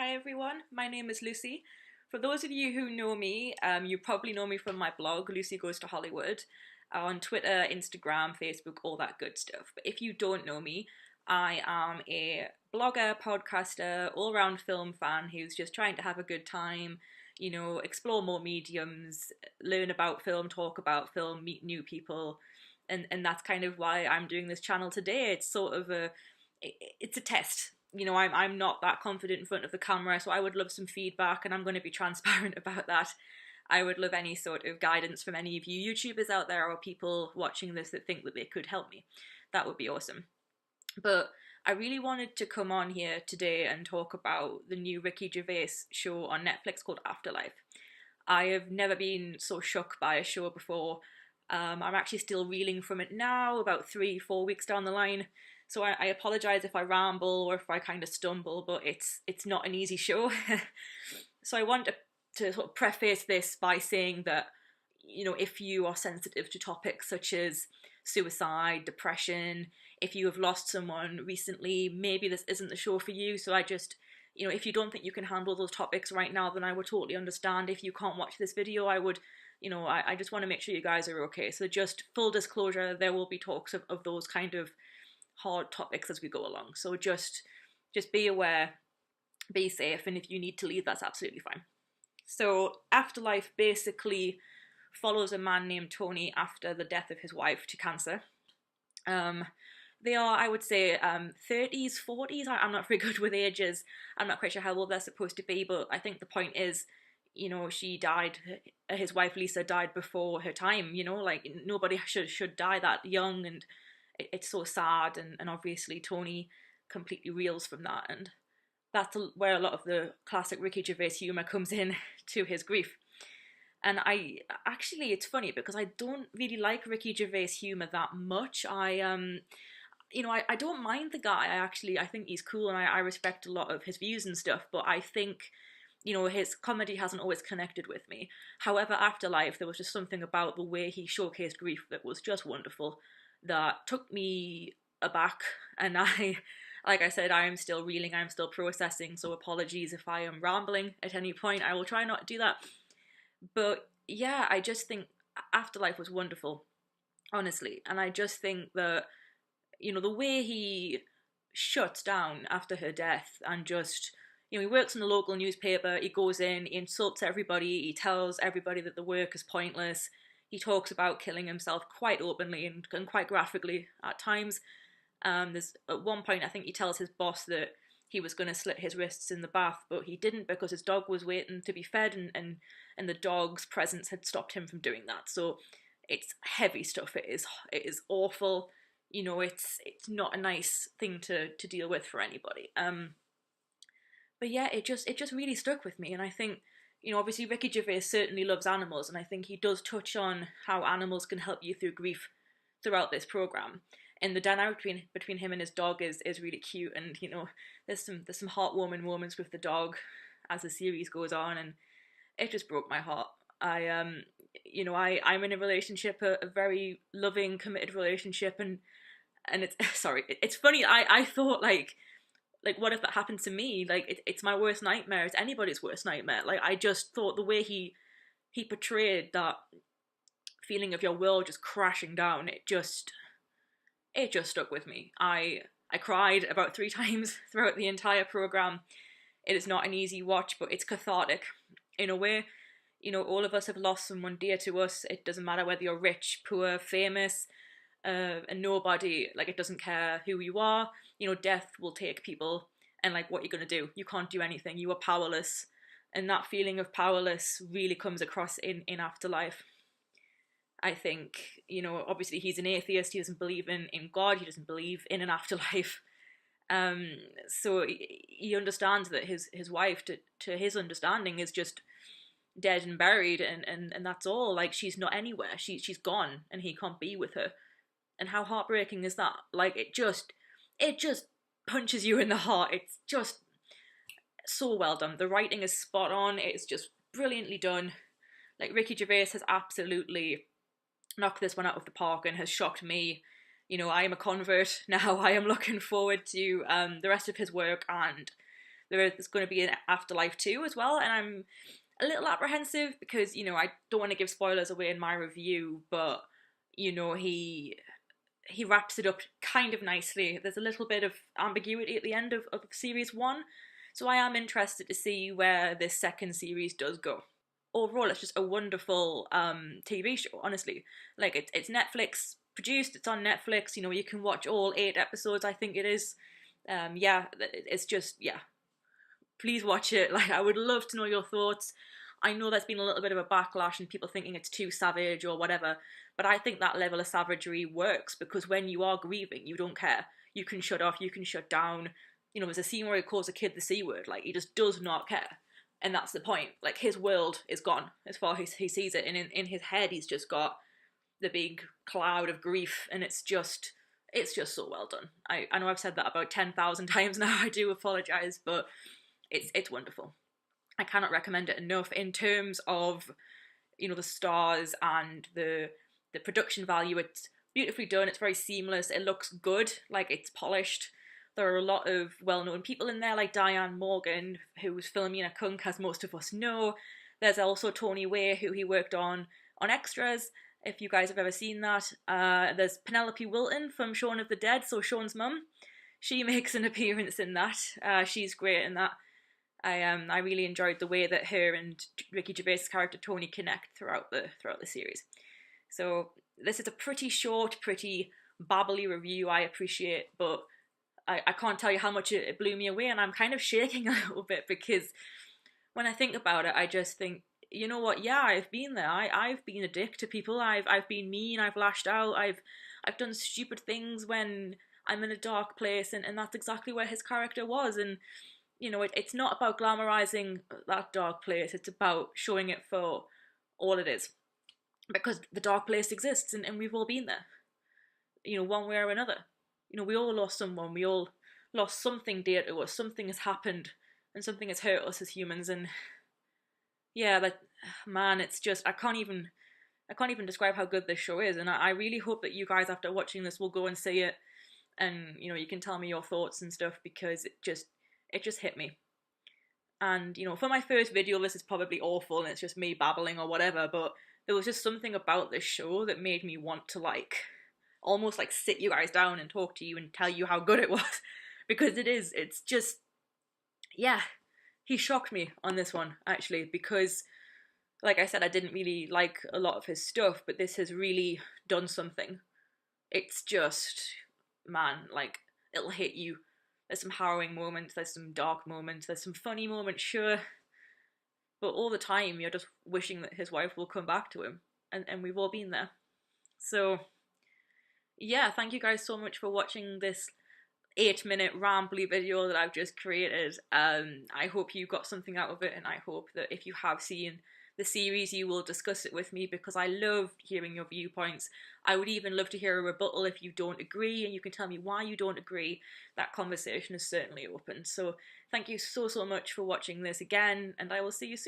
Hi everyone, my name is Lucy. For those of you who know me, you probably know me from my blog, Lucy Goes to Hollywood, on Twitter, Instagram, Facebook, all that good stuff. But if you don't know me, I am a blogger, podcaster, all-round film fan who's just trying to have a good time, explore more mediums, learn about film, talk about film, meet new people, and that's kind of why I'm doing this channel today. It's sort of it's a test. I'm not that confident in front of the camera, so I would love some feedback, and I'm going to be transparent about that. I would love any sort of guidance from any of you YouTubers out there or people watching this that think that they could help me. That would be awesome. But I really wanted to come on here today and talk about the new Ricky Gervais show on Netflix called Afterlife. I have never been so shook by a show before. I'm actually still reeling from it now, about 3-4 weeks down the line. So I apologise if I ramble or if I kind of stumble, but it's not an easy show. So I want to sort of preface this by saying that, if you are sensitive to topics such as suicide, depression, if you have lost someone recently, maybe this isn't the show for you. So I just, if you don't think you can handle those topics right now, then I would totally understand. If you can't watch this video, I would, I just want to make sure you guys are okay. So just full disclosure, there will be talks of those kind of hard topics as we go along. So just be aware, be safe, and if you need to leave, that's absolutely fine. So Afterlife basically follows a man named Tony after the death of his wife to cancer. They are, I would say, 30s, 40s. I'm not very good with ages. I'm not quite sure how old they're supposed to be, but I think the point is, she died, his wife Lisa died before her time, like nobody should die that young, and it's so sad, and obviously Tony completely reels from that, and that's where a lot of the classic Ricky Gervais humour comes in to his grief. And it's funny because I don't really like Ricky Gervais humour that much. I don't mind the guy. I think he's cool, and I respect a lot of his views and stuff, but I think, his comedy hasn't always connected with me. However, Afterlife, there was just something about the way he showcased grief that was just wonderful, that took me aback, and like I said, I am still reeling, I'm still processing, so apologies if I am rambling at any point. I will try not to do that. But yeah, I just think Afterlife was wonderful, honestly, and I just think that, the way he shuts down after her death and just, he works in the local newspaper, he goes in, he insults everybody, he tells everybody that the work is pointless. He talks about killing himself quite openly and quite graphically at times. There's at one point, I think he tells his boss that he was going to slit his wrists in the bath, but he didn't because his dog was waiting to be fed, and the dog's presence had stopped him from doing that. So it's heavy stuff. It is awful. It's not a nice thing to deal with for anybody. But yeah, it just really stuck with me, and I think, obviously Ricky Gervais certainly loves animals, and I think he does touch on how animals can help you through grief throughout this program. And the dynamic between him and his dog is really cute, and there's some heartwarming moments with the dog as the series goes on, and it just broke my heart. I'm in a relationship, a very loving, committed relationship, and it's sorry, it's funny. I thought like what if that happened to me? Like it's my worst nightmare. It's anybody's worst nightmare. Like I just thought the way he portrayed that feeling of your world just crashing down, it just stuck with me. I cried about 3 times throughout the entire program. It is not an easy watch, but it's cathartic in a way. All of us have lost someone dear to us. It doesn't matter whether you're rich, poor, famous, a nobody. Like, it doesn't care who you are. Death will take people, and like, what you're gonna do? You can't do anything. You are powerless, and that feeling of powerless really comes across in Afterlife. I think, obviously he's an atheist. He doesn't believe in God. He doesn't believe in an afterlife. So he understands that his wife, to his understanding, is just dead and buried, and that's all. Like, she's not anywhere. She's gone, and he can't be with her. And how heartbreaking is that? Like, it just punches you in the heart. It's just so well done. The writing is spot on. It's just brilliantly done. Like, Ricky Gervais has absolutely knocked this one out of the park and has shocked me. I am a convert now. I am looking forward to the rest of his work, and there's going to be an afterlife too as well, and I'm a little apprehensive because, you know, I don't want to give spoilers away in my review, but, you know, he wraps it up kind of nicely. There's a little bit of ambiguity at the end of series one, so I am interested to see where this second series does go. Overall, it's just a wonderful TV show. Honestly, like it's Netflix produced. It's on Netflix. You know, you can watch all 8 episodes. I think it is. Yeah, it's just yeah. Please watch it. Like, I would love to know your thoughts. I know there's been a little bit of a backlash and people thinking it's too savage or whatever, but I think that level of savagery works because when you are grieving, you don't care. You can shut off, you can shut down. You know, there's a scene where he calls a kid the C word. Like, he just does not care. And that's the point. Like, his world is gone as far as he sees it. And in his head, he's just got the big cloud of grief. And it's just so well done. I know I've said that about 10,000 times now. I do apologise, but it's wonderful. I cannot recommend it enough in terms of, you know, the stars and the production value. It's beautifully done. It's very seamless. It looks good. Like, it's polished. There are a lot of well-known people in there, like Diane Morgan, who was Philomena Kunk, as most of us know. There's also Tony Way, who he worked on Extras, if you guys have ever seen that. There's Penelope Wilton from Shaun of the Dead, so Shaun's mum. She makes an appearance in that. She's great in that. I really enjoyed the way that her and Ricky Gervais' character Tony connect throughout the series. So this is a pretty short, pretty babbly review, I appreciate, but I can't tell you how much it blew me away, and I'm kind of shaking a little bit because when I think about it, I just think, you know what, yeah, I've been there. I've been a dick to people. I've been mean, I've lashed out, I've done stupid things when I'm in a dark place, and that's exactly where his character was. And you know, it's not about glamorizing that dark place, it's about showing it for all it is. Because the dark place exists, and we've all been there, you know, one way or another. You know, we all lost someone, we all lost something dear to us, something has happened, and something has hurt us as humans, and yeah, like, man, it's just, I can't even describe how good this show is, and I really hope that you guys, after watching this, will go and see it, and, you know, you can tell me your thoughts and stuff, because it just hit me. And, you know, for my first video, this is probably awful and it's just me babbling or whatever, but there was just something about this show that made me want to, like, almost, like, sit you guys down and talk to you and tell you how good it was. Because it's just, yeah, he shocked me on this one, actually, because, like I said, I didn't really like a lot of his stuff, but this has really done something. It's just, man, like, it'll hit you. There's some harrowing moments, there's some dark moments, there's some funny moments, sure. But all the time, you're just wishing that his wife will come back to him. And we've all been there. So, yeah, thank you guys so much for watching this 8-minute rambly video that I've just created. I hope you got something out of it, and I hope that if you have seen the series, you will discuss it with me, because I love hearing your viewpoints. I would even love to hear a rebuttal if you don't agree, and you can tell me why you don't agree. That conversation is certainly open. So thank you so much for watching this again, and I will see you soon.